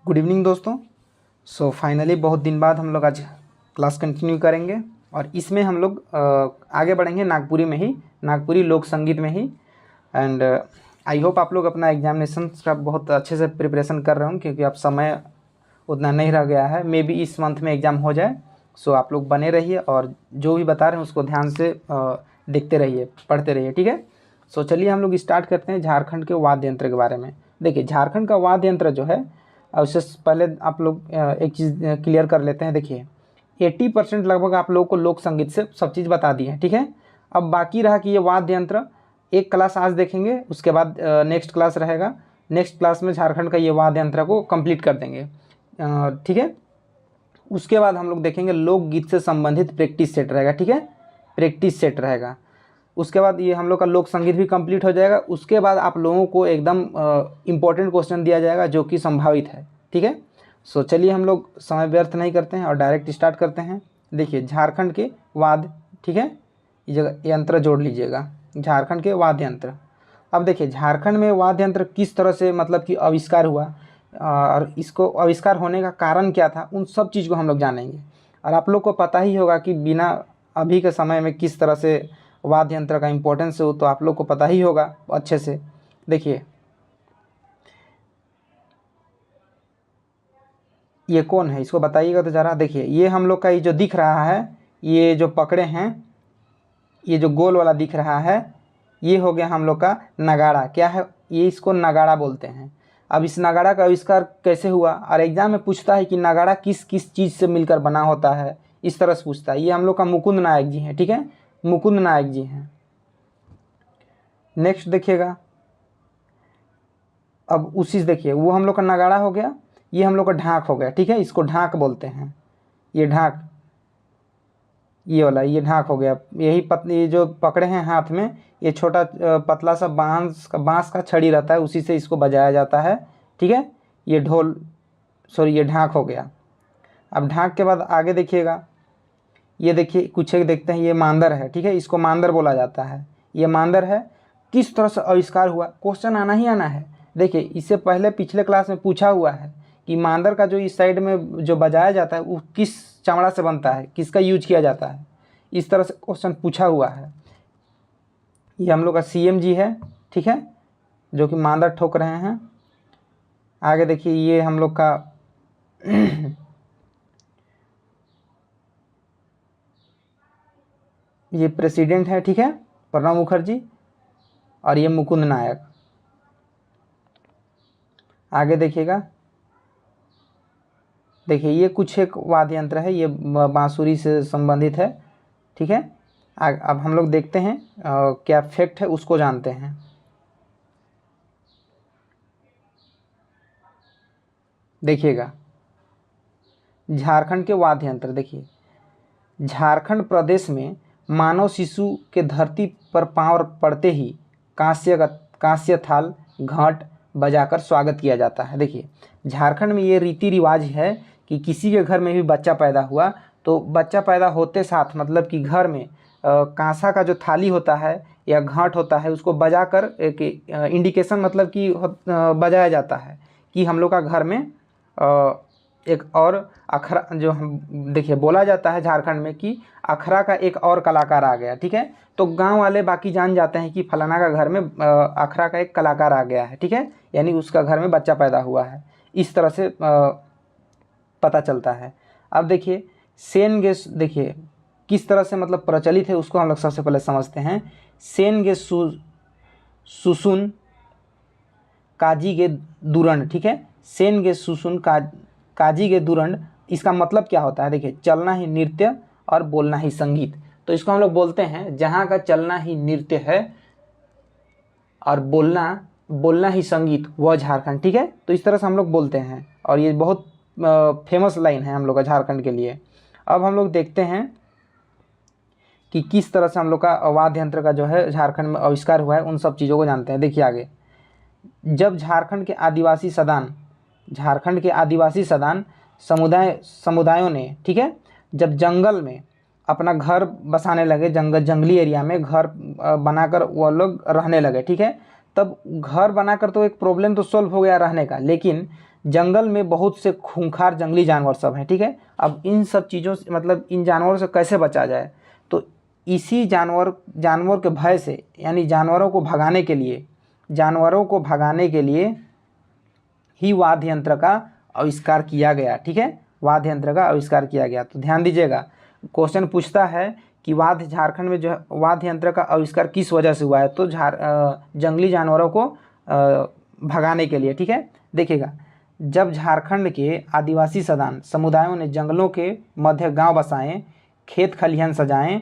Good evening दोस्तों। Finally बहुत दिन बाद हम लोग आज क्लास कंटिन्यू करेंगे और इसमें हम लोग आगे बढ़ेंगे नागपुरी में ही, नागपुरी लोक संगीत में ही। एंड आई होप आप लोग अपना एग्जामिनेशन का बहुत अच्छे से प्रिपरेशन कर रहे हो, क्योंकि अब समय उतना नहीं रह गया है। मे बी इस मंथ में एग्ज़ाम हो जाए। आप लोग बने रहिए और जो भी बता रहे हैं उसको ध्यान से देखते रहिए, पढ़ते रहिए, ठीक है। चलिए हम लोग स्टार्ट करते हैं झारखंड के वाद्य यंत्र के बारे में। देखिए, झारखंड का वाद्य यंत्र जो है, उससे पहले आप लोग एक चीज़ क्लियर कर लेते हैं। देखिए 80% लगभग आप लोगों को लोक संगीत से सब चीज़ बता दी है, ठीक है। अब बाकी रहा कि ये वाद्य यंत्र, एक क्लास आज देखेंगे, उसके बाद नेक्स्ट क्लास रहेगा। नेक्स्ट क्लास में झारखंड का ये वाद्य यंत्र को कंप्लीट कर देंगे, ठीक है। उसके बाद हम लोग देखेंगे लोकगीत से संबंधित प्रैक्टिस सेट रहेगा, ठीक है, प्रैक्टिस सेट रहेगा। उसके बाद ये हम लोग का लोक संगीत भी कंप्लीट हो जाएगा। उसके बाद आप लोगों को एकदम इम्पोर्टेंट क्वेश्चन दिया जाएगा जो कि संभावित है, ठीक है। चलिए हम लोग समय व्यर्थ नहीं करते हैं और डायरेक्ट स्टार्ट करते हैं। देखिए झारखंड के वाद्य, ठीक है, ये जगह यंत्र जोड़ लीजिएगा, झारखंड के वाद्य यंत्र। अब देखिए झारखंड में वाद्य यंत्र किस तरह से मतलब कि आविष्कार हुआ और इसको आविष्कार होने का कारण क्या था, उन सब चीज़ को हम लोग जानेंगे। और आप लोग को पता ही होगा कि बिना अभी के समय में किस तरह से वाद्य यंत्र का इम्पोर्टेंस हो, तो आप लोग को पता ही होगा अच्छे से। देखिए ये कौन है, इसको बताइएगा तो ज़रा। देखिए ये हम लोग का ये जो दिख रहा है, ये जो पकड़े हैं, ये जो गोल वाला दिख रहा है, ये हो गया हम लोग का नगाड़ा। क्या है ये, इसको नगाड़ा बोलते हैं। अब इस नगाड़ा का आविष्कार कैसे हुआ, और एग्जाम में पूछता है कि नगाड़ा किस किस चीज़ से मिलकर बना होता है, इस तरह से पूछता है। ये हम लोग का मुकुंद नायक जी हैं, ठीक है, मुकुंद नायक जी हैं। नेक्स्ट देखिएगा, अब उसी से देखिए, वो हम लोग का नगाड़ा हो गया, ये हम लोग का ढाक हो गया, ठीक है, इसको ढाक बोलते हैं। ये ढाक, ये वाला, ये ढाक हो गया। यही ये जो पकड़े हैं हाथ में, ये छोटा पतला सा बांस का छड़ी रहता है, उसी से इसको बजाया जाता है, ठीक है। ये ढोल, सॉरी, ये ढाक हो गया। अब ढाक के बाद आगे देखिएगा, ये देखिए कुछ एक देखते हैं, ये मांदर है, ठीक है, इसको मांदर बोला जाता है। ये मांदर है। किस तरह से आविष्कार हुआ, क्वेश्चन आना ही आना है। देखिए इससे पहले पिछले क्लास में पूछा हुआ है कि मांदर का जो इस साइड में जो बजाया जाता है वो किस चमड़ा से बनता है, किसका यूज किया जाता है, इस तरह से क्वेश्चन पूछा हुआ है। ये हम लोग का CM जी है, ठीक है, जो कि मांदर ठोक रहे हैं। आगे देखिए ये हम लोग का ये प्रेसिडेंट है, ठीक है, प्रणब मुखर्जी, और ये मुकुंद नायक। आगे देखिएगा, देखिए ये कुछ एक वाद्य यंत्र है, ये बांसुरी से संबंधित है, ठीक है। अब हम लोग देखते हैं क्या फैक्ट है, उसको जानते हैं। देखिएगा झारखंड के वाद्य यंत्र, देखिए झारखंड प्रदेश में मानव शिशु के धरती पर पांव पड़ते ही कांस्य थाल घाट बजाकर स्वागत किया जाता है। देखिए झारखंड में ये रीति रिवाज है कि किसी के घर में भी बच्चा पैदा हुआ तो बच्चा पैदा होते साथ मतलब कि घर में कांसा का जो थाली होता है या घाट होता है, उसको बजाकर एक इंडिकेशन मतलब कि बजाया जाता है कि हम लोग का घर में एक और अखरा, जो हम देखिए बोला जाता है झारखंड में कि अखरा का एक और कलाकार आ गया, ठीक है। तो गांव वाले बाकी जान जाते हैं कि फलाना का घर में अखरा का एक कलाकार आ गया है, ठीक है, यानी उसका घर में बच्चा पैदा हुआ है। इस तरह से पता चलता है। अब देखिए सेन गेस, देखिए किस तरह से मतलब प्रचलित है, उसको हम लोग सबसे पहले समझते हैं। सेन गे सुसुन काजी गे दुरंड, ठीक है, सेन गे सुसुन काजी गे दुरंड, इसका मतलब क्या होता है। देखिए चलना ही नृत्य और बोलना ही संगीत, तो इसको हम लोग बोलते हैं जहाँ का चलना ही नृत्य है और बोलना ही संगीत, वह झारखंड, ठीक है। तो इस तरह से हम लोग बोलते हैं और ये बहुत फेमस लाइन है हम लोग का झारखंड के लिए। अब हम लोग देखते हैं कि किस तरह से हम लोग का वाद्य यंत्र का जो है झारखंड में आविष्कार हुआ है, उन सब चीज़ों को जानते हैं। देखिए आगे, जब झारखंड के आदिवासी सदान समुदायों ने, ठीक है, जब जंगल में अपना घर बसाने लगे, जंगली एरिया में घर बनाकर वो लोग रहने लगे, ठीक है। तब घर बनाकर तो एक प्रॉब्लम तो सॉल्व हो गया रहने का, लेकिन जंगल में बहुत से खूंखार जंगली जानवर सब हैं, ठीक है। अब इन सब चीज़ों से मतलब इन जानवरों से कैसे बचा जाए, तो इसी जानवर के भय से, यानी जानवरों को भगाने के लिए ही वाद्य यंत्र का आविष्कार किया गया, ठीक है। वाद्य यंत्र का आविष्कार किया गया। तो ध्यान दीजिएगा, क्वेश्चन पूछता है कि झारखंड में जो है वाद्य यंत्र का आविष्कार किस वजह से हुआ है, तो जंगली जानवरों को भगाने के लिए, ठीक है। देखिएगा, जब झारखंड के आदिवासी समुदायों ने जंगलों के मध्य गांव बसाए, खेत खलिहान सजाएं,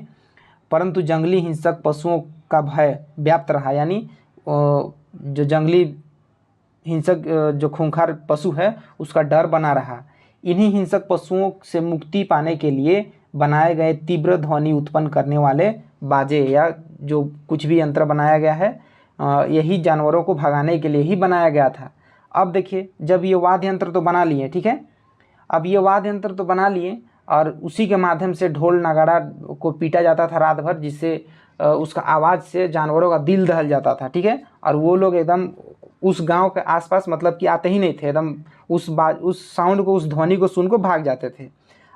परंतु जंगली हिंसक पशुओं का भय व्याप्त रहा, यानी जो जंगली हिंसक जो खूंखार पशु है उसका डर बना रहा। इन्हीं हिंसक पशुओं से मुक्ति पाने के लिए बनाए गए तीव्र ध्वनि उत्पन्न करने वाले बाजे या जो कुछ भी यंत्र बनाया गया है, यही जानवरों को भगाने के लिए ही बनाया गया था। अब देखिए, जब ये वाद्य यंत्र तो बना लिए, ठीक है, अब ये वाद्य यंत्र तो बना लिए और उसी के माध्यम से ढोल नगाड़ा को पीटा जाता था रात भर, जिससे उसका आवाज़ से जानवरों का दिल दहल जाता था, ठीक है। और वो लोग एकदम उस गांव के आसपास मतलब कि आते ही नहीं थे, एकदम उस साउंड को, उस ध्वनि को सुन को भाग जाते थे।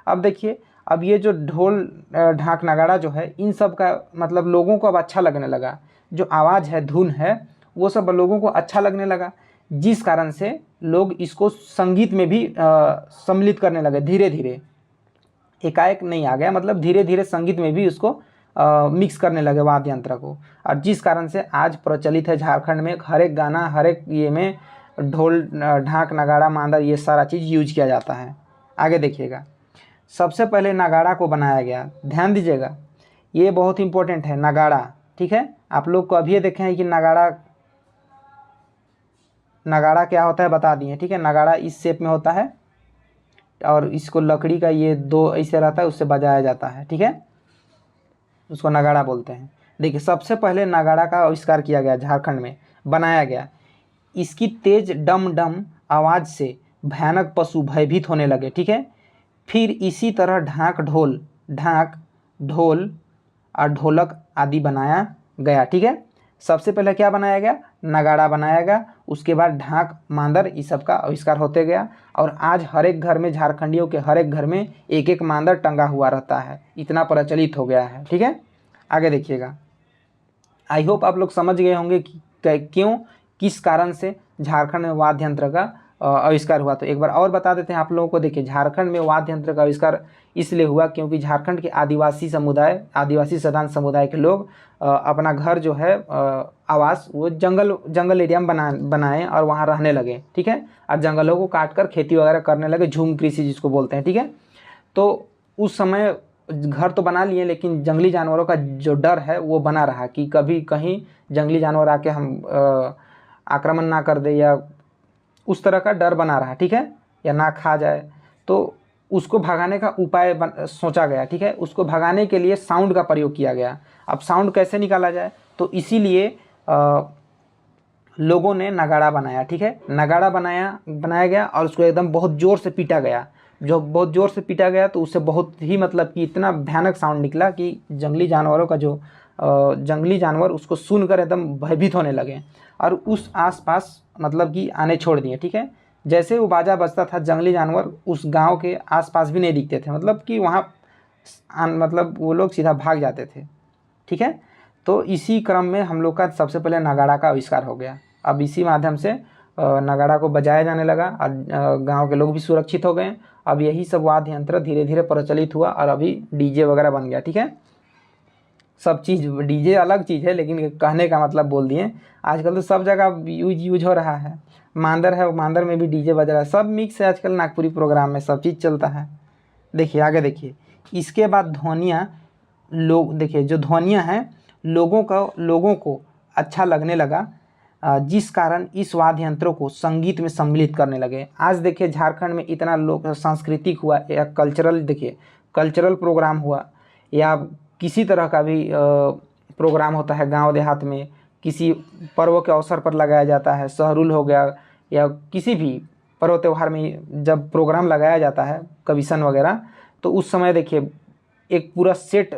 अब देखिए, अब ये जो ढोल ढाक नगाड़ा जो है, इन सब का मतलब लोगों को अब अच्छा लगने लगा, जो आवाज़ है, धुन है, वो सब लोगों को अच्छा लगने लगा, जिस कारण से लोग इसको संगीत में भी सम्मिलित करने लगे। धीरे धीरे, एकाएक नहीं आ गया, मतलब धीरे धीरे संगीत में भी उसको मिक्स करने लगे वाद्य यंत्र को, और जिस कारण से आज प्रचलित है झारखंड में हर एक गाना, हर एक ये में ढोल ढाक नगाड़ा मांदर ये सारा चीज़ यूज किया जाता है। आगे देखिएगा, सबसे पहले नगाड़ा को बनाया गया। ध्यान दीजिएगा, ये बहुत इंपॉर्टेंट है नगाड़ा, ठीक है। आप लोग को अभी देखे हैं कि नगाड़ा क्या होता है बता दिए, ठीक है। नगाड़ा इस शेप में होता है और इसको लकड़ी का ये दो ऐसे रहता है, उससे बजाया जाता है, ठीक है, उसको नगाड़ा बोलते हैं। देखिए, सबसे पहले नगाड़ा का आविष्कार किया गया, झारखंड में बनाया गया। इसकी तेज डम डम आवाज़ से भयानक पशु भयभीत होने लगे, ठीक है। फिर इसी तरह ढाक ढोल और ढोलक आदि बनाया गया, ठीक है। सबसे पहले क्या बनाया गया, नगाड़ा बनाया गया, उसके बाद ढाक मांदर इस सब का आविष्कार होते गया, और आज हर एक घर में, झारखंडियों के हर एक घर में एक एक मांदर टंगा हुआ रहता है, इतना प्रचलित हो गया है, ठीक है। आगे देखिएगा, आई होप आप लोग समझ गए होंगे कि क्यों, किस कारण से झारखंड में वाद्य यंत्र का आविष्कार हुआ। तो एक बार और बता देते हैं आप लोगों को। देखिए, झारखंड में वाद्य यंत्र का आविष्कार इसलिए हुआ क्योंकि झारखंड के आदिवासी सदान समुदाय के लोग अपना घर जो है आवास वो जंगल एरिया में बनाए और वहाँ रहने लगे, ठीक है। और जंगलों को काट कर खेती वगैरह करने लगे, झूम कृषि जिसको बोलते हैं, ठीक है। तो उस समय घर तो बना लिए, लेकिन जंगली जानवरों का जो डर है वो बना रहा कि कभी कहीं जंगली जानवर आके हम आक्रमण ना कर दे, या उस तरह का डर बना रहा, ठीक है, या ना खा जाए। तो उसको भगाने का उपाय सोचा गया, ठीक है। उसको भगाने के लिए साउंड का प्रयोग किया गया। अब साउंड कैसे निकाला जाए, तो इसीलिए लोगों ने नगाड़ा बनाया, ठीक है। नगाड़ा बनाया गया और उसको एकदम बहुत ज़ोर से पीटा गया। जो बहुत ज़ोर से पीटा गया तो उससे बहुत ही मतलब कि इतना भयानक साउंड निकला कि जंगली जानवर उसको सुनकर एकदम भयभीत होने लगे और उस आसपास मतलब कि आने छोड़ दिए, ठीक है। जैसे वो बाजा बजता था, जंगली जानवर उस गांव के आसपास भी नहीं दिखते थे, मतलब कि वहाँ मतलब वो लोग सीधा भाग जाते थे, ठीक है। तो इसी क्रम में हम लोग का सबसे पहले नगाड़ा का आविष्कार हो गया। अब इसी माध्यम से नगाड़ा को बजाया जाने लगा और गांव के लोग भी सुरक्षित हो गए। अब यही सब वाद्य यंत्र धीरे धीरे प्रचलित हुआ और अभी डीजे वगैरह बन गया, ठीक है। सब चीज़, डीजे अलग चीज़ है, लेकिन कहने का मतलब बोल दिए। आजकल तो सब जगह यूज हो रहा है। मांदर है, मांदर में भी डीजे बज रहा है, सब मिक्स है आजकल। नागपुरी प्रोग्राम में सब चीज़ चलता है। देखिए आगे देखिए, इसके बाद ध्वनियाँ, देखिए जो ध्वनियाँ हैं लोगों को अच्छा लगने लगा, जिस कारण इस वाद्य यंत्रों को संगीत में सम्मिलित करने लगे। आज देखिए झारखंड में इतना लोग सांस्कृतिक हुआ या कल्चरल प्रोग्राम हुआ या किसी तरह का भी प्रोग्राम होता है गांव देहात में, किसी पर्व के अवसर पर लगाया जाता है, सहरुल हो गया या किसी भी पर्व त्यौहार में जब प्रोग्राम लगाया जाता है, कविशन वगैरह, तो उस समय देखिए एक पूरा सेट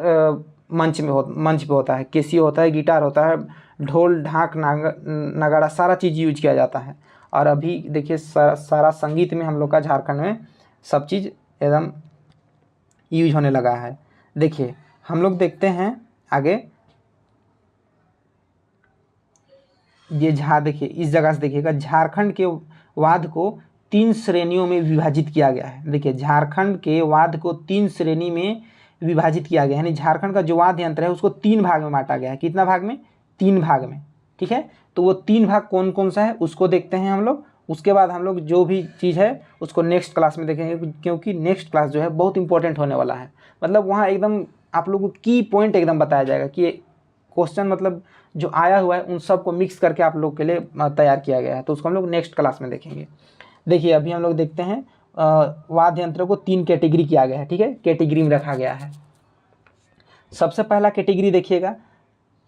मंच पे होता है, केसियो होता है, गिटार होता है, ढोल ढाक नगाड़ा सारा चीज़ यूज किया जाता है। और अभी देखिए सारा संगीत में हम लोग का झारखंड में सब चीज़ एकदम यूज होने लगा है। देखिए हम लोग देखते हैं आगे, ये देखिए इस जगह से देखिएगा, झारखंड के वाद्य को 3 श्रेणियों में विभाजित किया गया है। देखिए झारखंड के वाद्य को 3 श्रेणी में विभाजित किया गया है, यानी झारखंड का जो वाद्य यंत्र है उसको 3 भाग में बांटा गया है। कितना भाग में? 3 भाग में, ठीक है। तो वो 3 भाग कौन कौन सा है उसको देखते हैं हम लोग। उसके बाद हम लोग जो भी चीज़ है उसको नेक्स्ट क्लास में देखेंगे, क्योंकि नेक्स्ट क्लास जो है बहुत इंपॉर्टेंट होने वाला है। मतलब वहाँ एकदम आप लोगों को की पॉइंट एकदम बताया जाएगा कि क्वेश्चन मतलब जो आया हुआ है उन सब को मिक्स करके आप लोग के लिए तैयार किया गया है। तो उसको हम लोग नेक्स्ट क्लास में देखेंगे। देखिए अभी हम लोग देखते हैं वाद्य यंत्र को 3 कैटेगरी किया गया है, ठीक है, कैटेगरी में रखा गया है। सबसे पहला कैटेगरी देखिएगा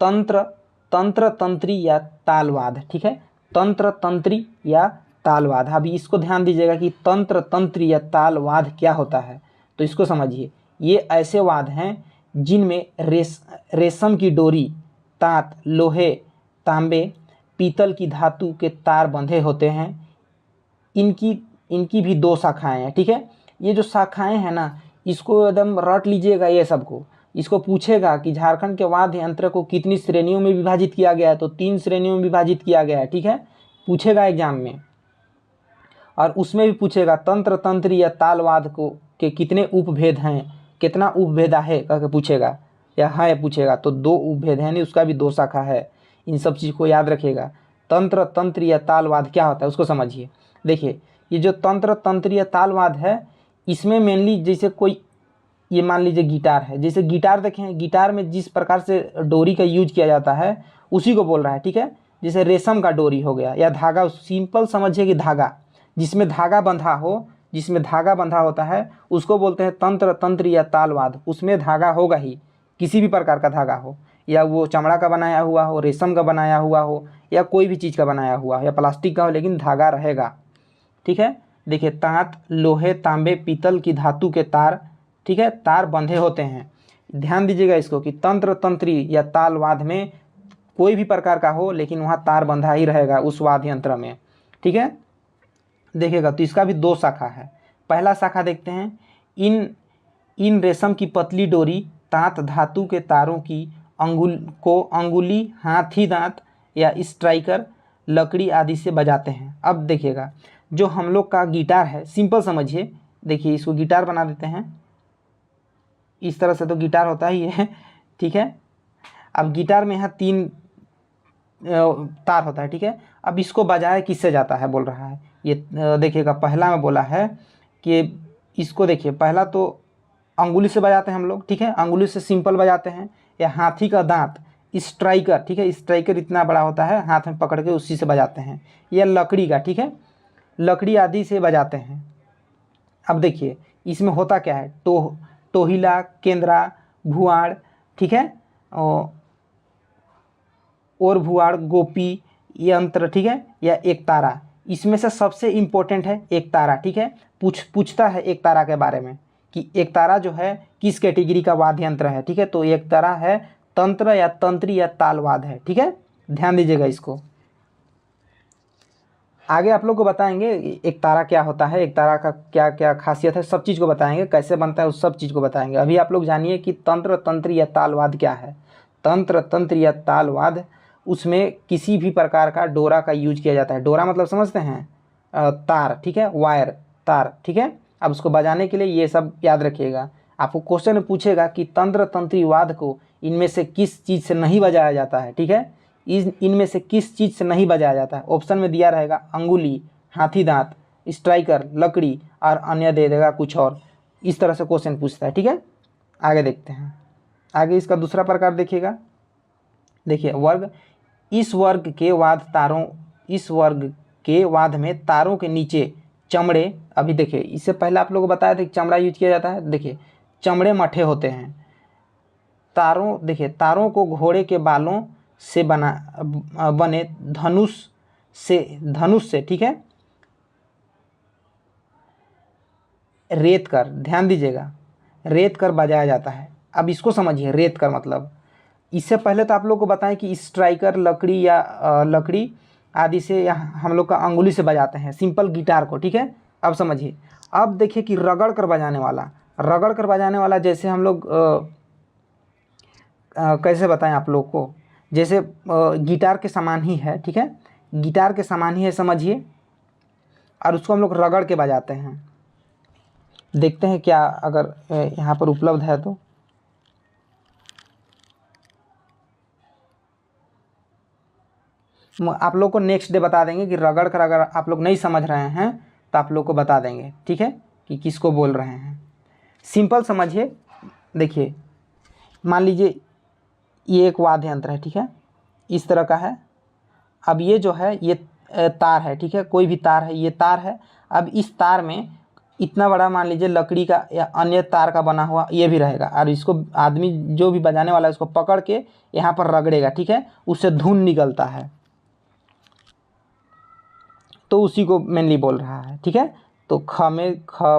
तंत्र तंत्री या तालवाद, ठीक है, तंत्र तंत्री या तालवाद। अभी इसको ध्यान दीजिएगा कि तंत्र तंत्री या तालवाद क्या होता है, तो इसको समझिए। ये ऐसे वाद हैं जिनमें रेशम की डोरी, तांत, लोहे, तांबे, पीतल की धातु के तार बंधे होते हैं। इनकी भी 2 शाखाएं हैं, ठीक है। ये जो शाखाएं हैं ना, इसको एकदम रट लीजिएगा ये सबको। इसको पूछेगा कि झारखंड के वाद्य यंत्र को कितनी श्रेणियों में विभाजित किया गया है, तो 3 श्रेणियों में विभाजित किया गया है, ठीक है, पूछेगा एग्जाम में। और उसमें भी पूछेगा तंत्र तंत्री या तालवाद को के कितने उपभेद हैं, कितना उपभेदा है करके पूछेगा, या है पूछेगा तो 2 उपभेद है, नहीं उसका भी 2 शाखा है। इन सब चीज़ को याद रखिएगा। तंत्र तंत्र या तालवाद क्या होता है उसको समझिए। देखिए ये जो तंत्र तंत्र या तालवाद है, इसमें मेनली जैसे कोई, ये मान लीजिए गिटार है, जैसे गिटार देखें, गिटार में जिस प्रकार से डोरी का यूज किया जाता है उसी को बोल रहा है, ठीक है। जैसे रेशम का डोरी हो गया या धागा, सिंपल समझिए कि धागा, जिसमें धागा बंधा हो, जिसमें धागा बंधा होता है उसको बोलते हैं तंत्र तंत्र या तालवाद। उसमें धागा होगा ही, किसी भी प्रकार का धागा हो, या वो चमड़ा का बनाया हुआ हो, रेशम का बनाया हुआ हो, या कोई भी चीज़ का बनाया हुआ हो, या प्लास्टिक का हो, लेकिन धागा रहेगा, ठीक है। देखिए तांत, लोहे, तांबे, पीतल की धातु के तार, ठीक है, तार बंधे होते हैं। ध्यान दीजिएगा इसको कि तंत्र तंत्री या तालवाद में कोई भी प्रकार का हो लेकिन वहाँ तार बंधा ही रहेगा उस वाद्य यंत्र में, ठीक है। देखिएगा तो इसका भी 2 शाखा है। पहला शाखा देखते हैं, इन रेशम की पतली डोरी, तांत, धातु के तारों की अंगुली, हाथी दांत या स्ट्राइकर, लकड़ी आदि से बजाते हैं। अब देखिएगा जो हम लोग का गिटार है, सिंपल समझिए। देखिए इसको गिटार बना देते हैं, इस तरह से तो गिटार होता ही है, ठीक है। अब गिटार में यहाँ 3 तार होता है, ठीक है। अब इसको बजाया किससे जाता है बोल रहा है, ये देखिएगा पहला में बोला है कि इसको देखिए, पहला तो अंगुली से बजाते हैं हम लोग, ठीक है, अंगुली से सिंपल बजाते हैं, या हाथी का दांत, स्ट्राइकर, ठीक है, स्ट्राइकर इतना बड़ा होता है, हाथ में पकड़ के उसी से बजाते हैं, या लकड़ी का, ठीक है, लकड़ी आदि से बजाते हैं। अब देखिए इसमें होता क्या है, टोहिला, केंद्रा, भुआड़, ठीक है, और भुआड़, गोपी, यंत्र, ठीक है, या एक तारा। इसमें से सबसे इम्पोर्टेंट है एक तारा, ठीक है। पूछता है एक तारा के बारे में कि एक तारा जो है किस कैटेगरी का वाद्य यंत्र है, ठीक है। तो एक तारा है तंत्र या तंत्री या तालवाद है, ठीक है, ध्यान दीजिएगा इसको। आगे आप लोग को बताएंगे एक तारा क्या होता है, एक तारा का क्या क्या खासियत है, सब चीज़ को बताएंगे, कैसे बनता है उस सब चीज़ को बताएंगे। अभी आप लोग जानिए कि तंत्र तंत्र या तालवाद क्या है। तंत्र तंत्र या तालवाद, उसमें किसी भी प्रकार का डोरा का यूज किया जाता है। डोरा मतलब समझते हैं, तार, ठीक है, वायर, तार, ठीक है। अब उसको बजाने के लिए ये सब याद रखिएगा। आपको क्वेश्चन में पूछेगा कि तंत्र तंत्री वाद्य को इनमें से किस चीज़ से नहीं बजाया जाता है, ठीक है, इनमें से किस चीज़ से नहीं बजाया जाता है। ऑप्शन में दिया रहेगा अंगुली, हाथी दांत, स्ट्राइकर, लकड़ी, और अन्य दे देगा कुछ और। इस तरह से क्वेश्चन पूछता है, ठीक है। आगे देखते हैं, आगे इसका दूसरा प्रकार देखिएगा। देखिए वर्ग, इस वर्ग के वाद्य में तारों के नीचे चमड़े, अभी देखिए इससे पहले आप लोगों को बताया था कि चमड़ा यूज किया जाता है। देखिए चमड़े मठे होते हैं। तारों, देखिए तारों को घोड़े के बालों से बने धनुष से, ठीक है, रेत कर, ध्यान दीजिएगा, रेत कर बजाया जाता है। अब इसको समझिए, रेत कर मतलब, इससे पहले तो आप लोग को बताएं कि स्ट्राइकर लकड़ी आदि से यहाँ हम लोग का अंगुली से बजाते हैं सिंपल गिटार को, ठीक है। अब समझिए, अब देखिए कि रगड़ कर बजाने वाला, रगड़ कर बजाने वाला जैसे हम लोग कैसे बताएं आप लोग को, जैसे गिटार के समान ही है, ठीक है, गिटार के समान ही है समझिए, और उसको हम लोग रगड़ के बजाते हैं। देखते हैं क्या अगर यहाँ पर उपलब्ध है तो। आप लोग को नेक्स्ट डे बता देंगे कि रगड़ कर, अगर आप लोग नहीं समझ रहे हैं तो आप लोग को बता देंगे, ठीक है, कि किसको बोल रहे हैं। सिंपल समझिए, देखिए मान लीजिए ये एक वाद्य यंत्र है, ठीक है, इस तरह का है। अब ये जो है ये तार है, ठीक है, कोई भी तार है, ये तार है। अब इस तार में इतना बड़ा मान लीजिए लकड़ी का या अन्य तार का बना हुआ ये भी रहेगा, और इसको आदमी जो भी बजाने वाला है उसको पकड़ के यहाँ पर रगड़ेगा, ठीक है, उससे धुन निकलता है, तो उसी को मेनली बोल रहा है, ठीक है। तो ख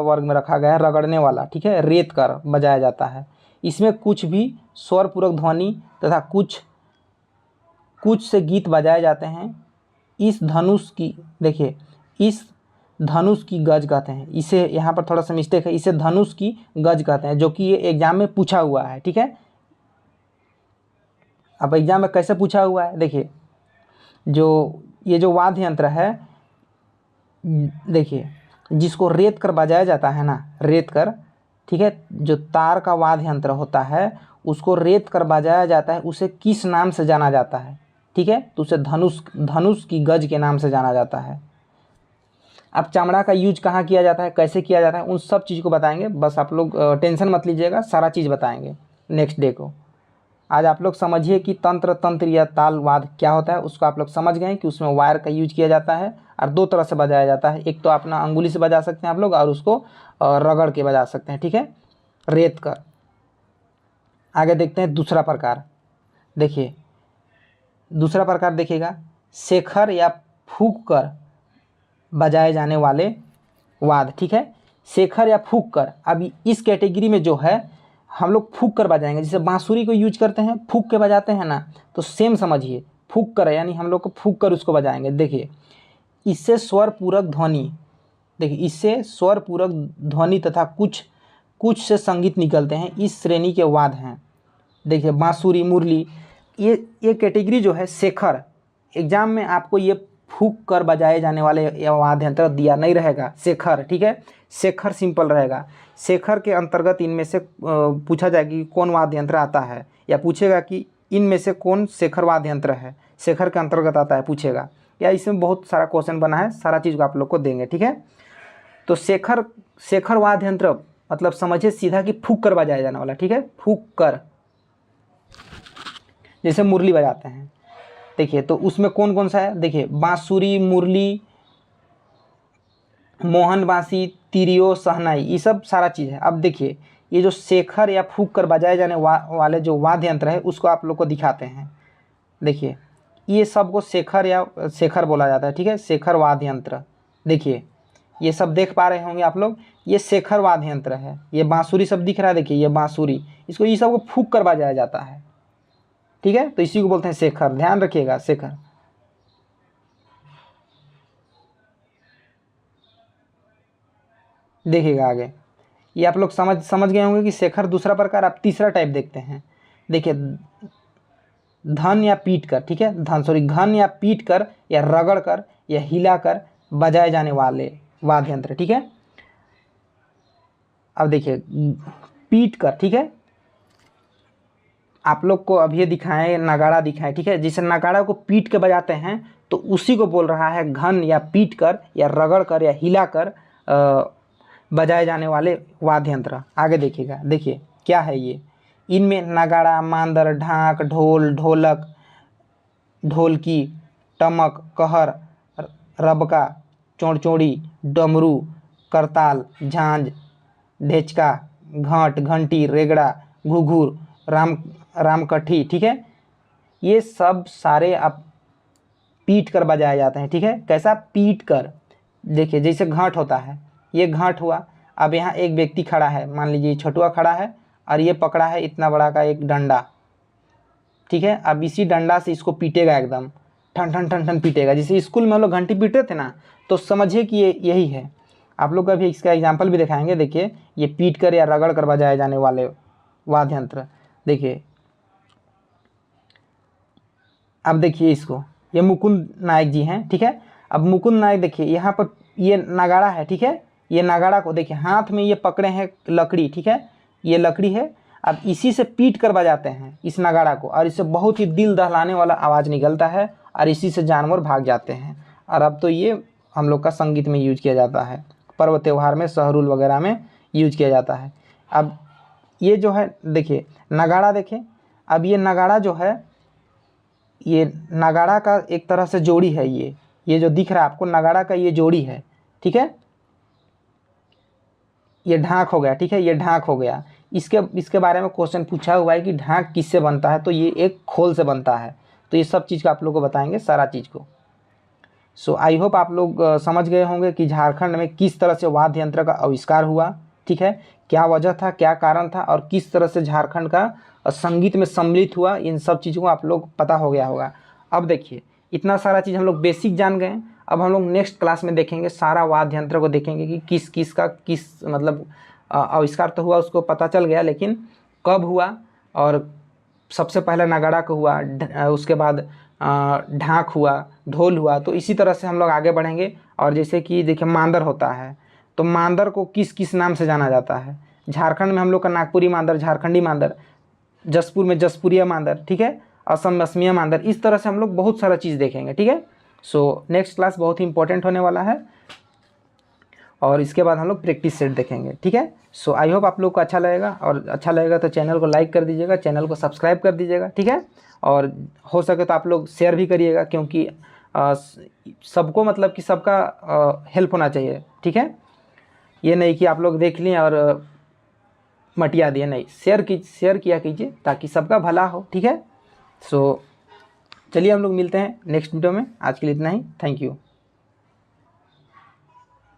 वर्ग में रखा गया है रगड़ने वाला, ठीक है, रेत कर बजाया जाता है। इसमें कुछ भी स्वर पूरक ध्वनि तथा कुछ से गीत बजाए जाते हैं। इस धनुष की, देखिए इस धनुष की गज कहते हैं इसे, यहाँ पर थोड़ा सा मिस्टेक है, इसे धनुष की गज कहते हैं, जो कि ये एग्जाम में पूछा हुआ है, ठीक है। अब एग्जाम में कैसे पूछा हुआ है, देखिए ये जो वाद्य यंत्र है, देखिए जिसको रेत कर बजाया जाता है ना, रेत कर, ठीक है, जो तार का वाद्य यंत्र होता है उसको रेत कर बजाया जाता है, उसे किस नाम से जाना जाता है, ठीक है, तो उसे धनुष की गज के नाम से जाना जाता है। अब चमड़ा का यूज कहाँ किया जाता है, कैसे किया जाता है, उन सब चीज़ को बताएंगे, बस आप लोग टेंशन मत लीजिएगा, सारा चीज़ बताएंगे नेक्स्ट डे को। आज आप लोग समझिए कि तंत्र या ताल वाद्य क्या होता है, उसको आप लोग समझ गए कि उसमें वायर का यूज किया जाता है और दो तरह से बजाया जाता है। एक तो अपना अंगुली से बजा सकते हैं आप लोग, और उसको रगड़ के बजा सकते हैं, ठीक है, रेत कर। आगे देखते हैं दूसरा प्रकार। देखिए दूसरा प्रकार देखिएगा, शेखर या फूंक कर बजाए जाने वाले वाद्य, ठीक है, शेखर या फूंक कर। अभी इस कैटेगरी में जो है हम लोग फूंक कर बजाएंगे, जैसे बांसुरी को यूज करते हैं, फूंक के बजाते हैं ना, तो सेम समझिए, फूंक कर यानी हम लोग को फूंक कर उसको बजाएंगे। देखिए इससे स्वर पूरक ध्वनि, देखिए इससे स्वर पूरक ध्वनि तथा कुछ से संगीत निकलते हैं, इस श्रेणी के वाद्य हैं। देखिए बांसुरी, मुरली, ये कैटेगरी जो है शेखर, एग्जाम में आपको ये फूंक कर बजाए जाने वाले वाद्य यंत्र दिया नहीं रहेगा, शेखर, ठीक है, शेखर सिंपल रहेगा। शेखर के अंतर्गत इनमें से पूछा जाएगा कि कौन वाद्य यंत्र आता है, या पूछेगा कि इनमें से कौन शेखर वाद्य यंत्र है, शेखर के अंतर्गत आता है पूछेगा, या इसमें बहुत सारा क्वेश्चन बना है, सारा चीज़ को आप लोग को देंगे, ठीक है। तो शेखर वाद्य यंत्र मतलब समझिए सीधा कि फूंक कर बजाया जाने वाला, ठीक है, फूंक कर, जैसे मुरली बजाते हैं। देखिए तो उसमें कौन कौन सा है, देखिए बांसुरी, मुरली, मोहन बांसी, तिरियो, शहनाई, ये सब सारा चीज़ है। अब देखिए ये जो शेखर या फूंक कर बजाए जाने वाले जो वाद्य यंत्र है उसको आप लोग को दिखाते हैं। देखिए ये सब को शेखर बोला जाता है, ठीक है, शेखर वाद्य यंत्र। देखिए ये सब देख पा रहे होंगे आप लोग, ये शेखर वाद्य यंत्र है। ये बांसुरी सब दिख रहा है, देखिए ये बांसुरी, इसको ये सब को फूंक कर बजाया जाता है, ठीक है, तो इसी को बोलते हैं शेखर, ध्यान रखिएगा शेखर। देखिएगा आगे, ये आप लोग समझ गए होंगे कि शेखर दूसरा प्रकार। आप तीसरा टाइप देखते हैं। देखिए धन या पीट कर, ठीक है, घन या पीट कर या रगड़ कर या हिला कर बजाए जाने वाले वाद्य यंत्र, ठीक है। अब देखिए पीट कर, ठीक है, आप लोग को अब ये दिखाएं, नगाड़ा दिखाएं, ठीक है, जिसे नगाड़ा को पीट के बजाते हैं तो उसी को बोल रहा है घन या पीट कर या रगड़ कर या हिला कर बजाए जाने वाले वाद्य यंत्र। आगे देखिएगा, देखिए क्या है ये, इनमें नगाड़ा, मांदर, ढाक, ढोल, ढोलक, ढोलकी, टमक, कहर, रबका, चौड़चौड़ी, डमरू, करताल, झांझ, ढेचका, घंट, घंटी, रेगड़ा, घुघुर, रामकठी, ठीक है, ये सब सारे आप पीट कर बजाए जाते हैं, ठीक है। कैसा, पीट कर। देखिए जैसे घाट होता है, ये घाट हुआ। अब यहाँ एक व्यक्ति खड़ा है, मान लीजिए छोटुआ खड़ा है और ये पकड़ा है इतना बड़ा का एक डंडा, ठीक है। अब इसी डंडा से इसको पीटेगा एकदम, ठन ठन ठन ठन पीटेगा। जैसे स्कूल में हम लोग घंटी पीटते थे ना, तो समझिए कि ये यही है। आप लोग अभी इसका एग्जाम्पल भी दिखाएंगे। देखिए ये पीट कर या रगड़ कर बजाए जाने वाले वाद्य यंत्र। देखिए अब देखिए इसको, ये मुकुंद नायक जी हैं, ठीक है। अब मुकुंद नायक देखिए यहाँ पर ये नगाड़ा है, ठीक है। ये नगाड़ा को देखिए हाथ में ये पकड़े हैं लकड़ी, ठीक है, ये लकड़ी है। अब इसी से पीट कर बजाते हैं इस नगाड़ा को, और इससे बहुत ही दिल दहलाने वाला आवाज़ निकलता है, और इसी से जानवर भाग जाते हैं। और अब तो ये हम लोग का संगीत में यूज किया जाता है, पर्व त्यौहार में, सहरुल वगैरह में यूज किया जाता है। अब ये जो है देखिए नगाड़ा, देखिए अब ये नगाड़ा जो है, ये नगाड़ा का एक तरह से जोड़ी है। ये जो दिख रहा है आपको नगाड़ा का ये जोड़ी है, ठीक है। ये ढाक हो गया, ठीक है, ये ढाक हो गया। इसके बारे में क्वेश्चन पूछा हुआ है कि ढाक किससे बनता है, तो ये एक खोल से बनता है। तो ये सब चीज़ का आप लोग को बताएंगे, सारा चीज़ को। सो आई होप आप लोग समझ गए होंगे कि झारखंड में किस तरह से वाद्य यंत्र का आविष्कार हुआ, ठीक है, क्या वजह था, क्या कारण था, और किस तरह से झारखंड का संगीत में सम्मिलित हुआ। इन सब चीज़ों को आप लोग पता हो गया होगा। अब देखिए इतना सारा चीज़ हम लोग बेसिक जान गए। अब हम लोग नेक्स्ट क्लास में देखेंगे, सारा वाद्य यंत्र को देखेंगे कि किस किस का किस मतलब आविष्कार तो हुआ, उसको पता चल गया, लेकिन कब हुआ, और सबसे पहले नगाड़ा को हुआ, उसके बाद ढाक हुआ, ढोल हुआ। तो इसी तरह से हम लोग आगे बढ़ेंगे। और जैसे कि देखिए मांदर होता है, तो मांदर को किस किस नाम से जाना जाता है। झारखंड में हम लोग का नागपुरी मांदर, झारखंडी मांदर, जसपुर में जसपुरिया मांदर, ठीक है, असम में असमिया मांदर। इस तरह से हम लोग बहुत सारा चीज़ देखेंगे, ठीक है। सो नेक्स्ट क्लास बहुत ही इंपॉर्टेंट होने वाला है, और इसके बाद हम लोग प्रैक्टिस सेट देखेंगे, ठीक है। सो आई होप आप लोग को अच्छा लगेगा, और अच्छा लगेगा तो चैनल को लाइक कर दीजिएगा, चैनल को सब्सक्राइब कर दीजिएगा, ठीक है। और हो सके तो आप लोग शेयर भी करिएगा, क्योंकि सबको मतलब कि सबका हेल्प होना चाहिए, ठीक है। ये नहीं कि आप लोग देख लें और मटिया दिए, नहीं, शेयर किया कीजिए ताकि सबका भला हो, ठीक है। सो चलिए हम लोग मिलते हैं नेक्स्ट वीडियो में। आज के लिए इतना ही, थैंक यू।